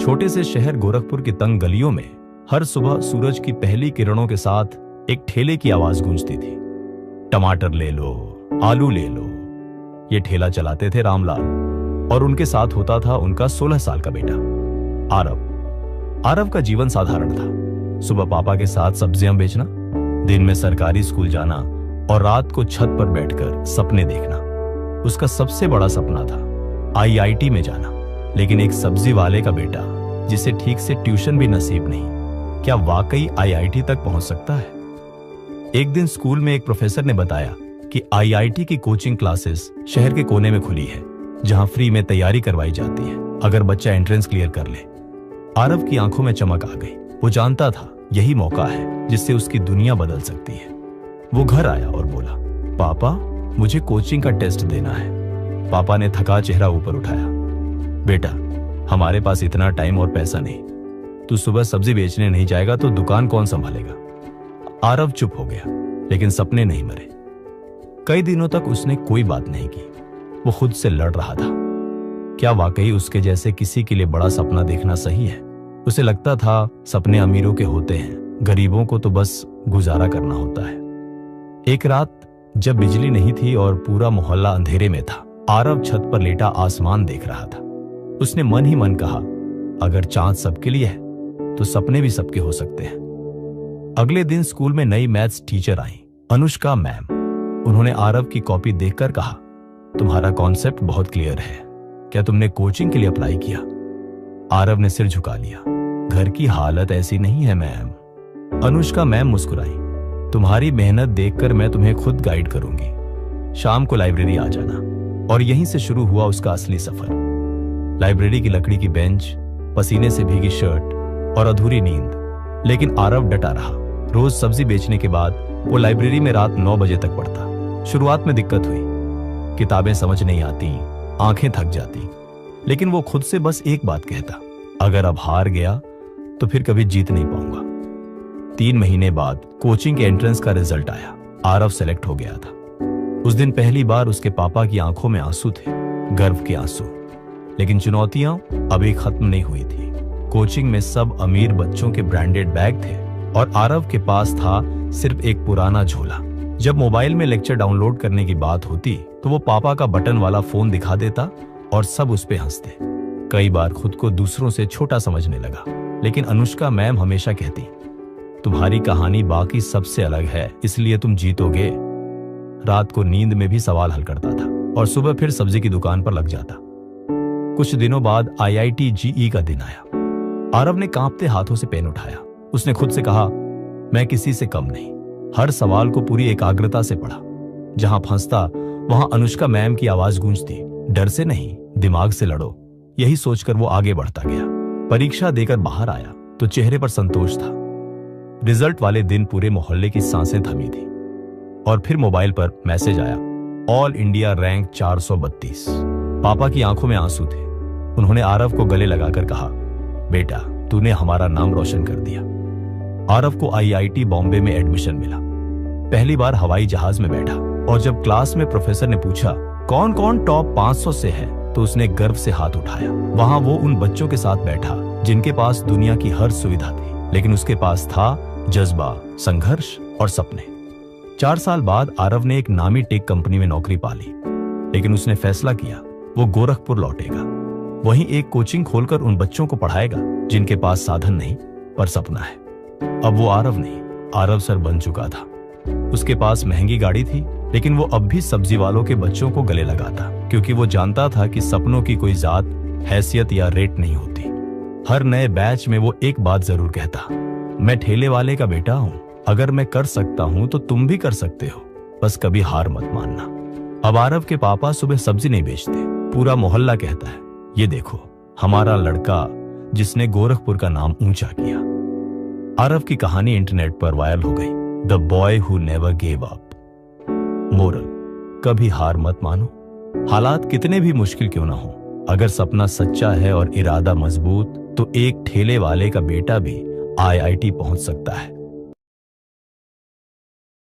छोटे से शहर गोरखपुर की तंग गलियों में हर सुबह सूरज की पहली किरणों के साथ एक ठेले की आवाज गूंजती थी। टमाटर ले लो, आलू ले लो। ये ठेला चलाते थे रामलाल और उनके साथ होता था उनका 16 साल का बेटा आरव। आरव का जीवन साधारण था। सुबह पापा के साथ सब्जियां बेचना, दिन में सरकारी स्कूल जाना और रात को छत पर बैठकर सपने देखना। उसका सबसे बड़ा सपना था IIT में जाना। लेकिन एक सब्जी वाले का बेटा जिसे ठीक से ट्यूशन भी नसीब नहीं, क्या वाकई IIT तक पहुंच सकता है? एक दिन स्कूल में एक प्रोफेसर ने बताया कि IIT की कोचिंग क्लासेस शहर के कोने में खुली है, जहां फ्री में तैयारी करवाई जाती है अगर बच्चा एंट्रेंस क्लियर कर ले। आरव की आंखों में चमक आ गई। वो जानता था यही मौका है जिससे उसकी दुनिया बदल सकती है। वो घर आया और बोला, पापा मुझे कोचिंग का टेस्ट देना है। पापा ने थका चेहरा ऊपर उठाया, बेटा हमारे पास इतना टाइम और पैसा नहीं। तू सुबह सब्जी बेचने नहीं जाएगा तो दुकान कौन संभालेगा? आरव चुप हो गया, लेकिन सपने नहीं मरे। कई दिनों तक उसने कोई बात नहीं की। वो खुद से लड़ रहा था। क्या वाकई उसके जैसे किसी के लिए बड़ा सपना देखना सही है? उसे लगता था सपने अमीरों के होते हैं, गरीबों को तो बस गुजारा करना होता है। एक रात जब बिजली नहीं थी और पूरा मोहल्ला अंधेरे में था, आरव छत पर लेटा आसमान देख रहा था। उसने मन ही मन कहा, अगर चांद सबके लिए है तो सपने भी सबके हो सकते हैं। अगले दिन स्कूल में नई मैथ्स टीचर आई, अनुष्का मैम। उन्होंने आरव की कॉपी देखकर कहा, तुम्हारा कॉन्सेप्ट बहुत क्लियर है। क्या तुमने कोचिंग के लिए अप्लाई किया? आरव ने सिर झुका लिया। घर की हालत ऐसी नहीं है मैम। अनुष्का मैम मुस्कुराई, तुम्हारी मेहनत देखकर मैं तुम्हें खुद गाइड करूंगी। शाम को लाइब्रेरी आ जाना। और यहीं से शुरू हुआ उसका असली सफर। लाइब्रेरी की लकड़ी की बेंच, पसीने से भीगी शर्ट और अधूरी नींद। लेकिन आरव डटा रहा। रोज सब्जी बेचने के बाद वो लाइब्रेरी में रात 9 बजे तक पढ़ता। शुरुआत में दिक्कत हुई, किताबें समझ नहीं आती, आंखें थक जाती। लेकिन वो खुद से बस एक बात कहता, अगर अब हार गया तो फिर कभी जीत नहीं पाऊंगा। 3 महीने बाद कोचिंग के एंट्रेंस का रिजल्ट आया। आरव सेलेक्ट हो गया था। उस दिन पहली बार उसके पापा की आंखों में आंसू थे, गर्व के आंसू। लेकिन चुनौतियां अभी खत्म नहीं हुई थी। कोचिंग में सब अमीर बच्चों के ब्रांडेड बैग थे और आरव के पास था सिर्फ एक पुराना झोला। जब मोबाइल में लेक्चर डाउनलोड करने की बात होती तो वो पापा का बटन वाला फोन दिखा देता और सब उस पे हंसते। कई बार खुद को दूसरों से छोटा समझने लगा। लेकिन अनुष्का मैम हमेशा कहती, तुम्हारी कहानी बाकी सबसे अलग है, इसलिए तुम जीतोगे। रात को नींद में भी सवाल हल करता था और सुबह फिर सब्जी की दुकान पर लग जाता। कुछ दिनों बाद IIT JEE का दिन आया। आरव ने कांपते हाथों से पेन उठाया। उसने खुद से कहा, मैं किसी से कम नहीं। हर सवाल को पूरी एकाग्रता से पढ़ा। जहां फंसता वहां अनुष्का मैम की आवाज गूंजती, डर से नहीं, दिमाग से लड़ो। यही सोचकर वो आगे बढ़ता गया। परीक्षा देकर बाहर आया तो चेहरे पर संतोष था। रिजल्ट वाले दिन पूरे मोहल्ले की सांसें थमी थी। और फिर मोबाइल पर मैसेज आया, ऑल इंडिया रैंक 432। पापा की आंखों में आंसू थे। उन्होंने आरव को गले लगाकर कहा, बेटा तूने हमारा नाम रोशन कर दिया। आरव को IIT बॉम्बे में एडमिशन मिला। पहली बार हवाई जहाज में बैठा और जब क्लास में प्रोफेसर ने पूछा कौन कौन टॉप 500 से है तो उसने गर्व से हाथ उठाया। वहां वो उन बच्चों के साथ बैठा जिनके पास दुनिया की हर सुविधा थी, लेकिन उसके पास था जज्बा, संघर्ष और सपने। 4 साल बाद आरव ने एक नामी टेक कंपनी में नौकरी पा ली। लेकिन उसने फैसला किया वो गोरखपुर लौटेगा। वहीं एक कोचिंग खोलकर उन बच्चों को पढ़ाएगा जिनके पास साधन नहीं पर सपना है। अब वो आरव नहीं, आरव सर बन चुका था। उसके पास महंगी गाड़ी थी, लेकिन वो अब भी सब्जी वालों के बच्चों को गले लगाता, क्योंकि वो जानता था कि सपनों की कोई जात, हैसियत या रेट नहीं होती। हर नए बैच में वो एक बात जरूर कहता, मैं ठेले वाले का बेटा हूं। अगर मैं कर सकता हूं तो तुम भी कर सकते हो, बस कभी हार मत मानना। अब आरव के पापा सुबह सब्जी नहीं बेचते। पूरा मोहल्ला कहता है, ये देखो हमारा लड़का जिसने गोरखपुर का नाम ऊंचा किया। आरव की कहानी इंटरनेट पर वायरल हो गई, the boy who never gave up. Moral, कभी हार मत मानो। हालात कितने भी मुश्किल क्यों ना हो, अगर सपना सच्चा है और इरादा मजबूत तो एक ठेले वाले का बेटा भी IIT पहुंच सकता है।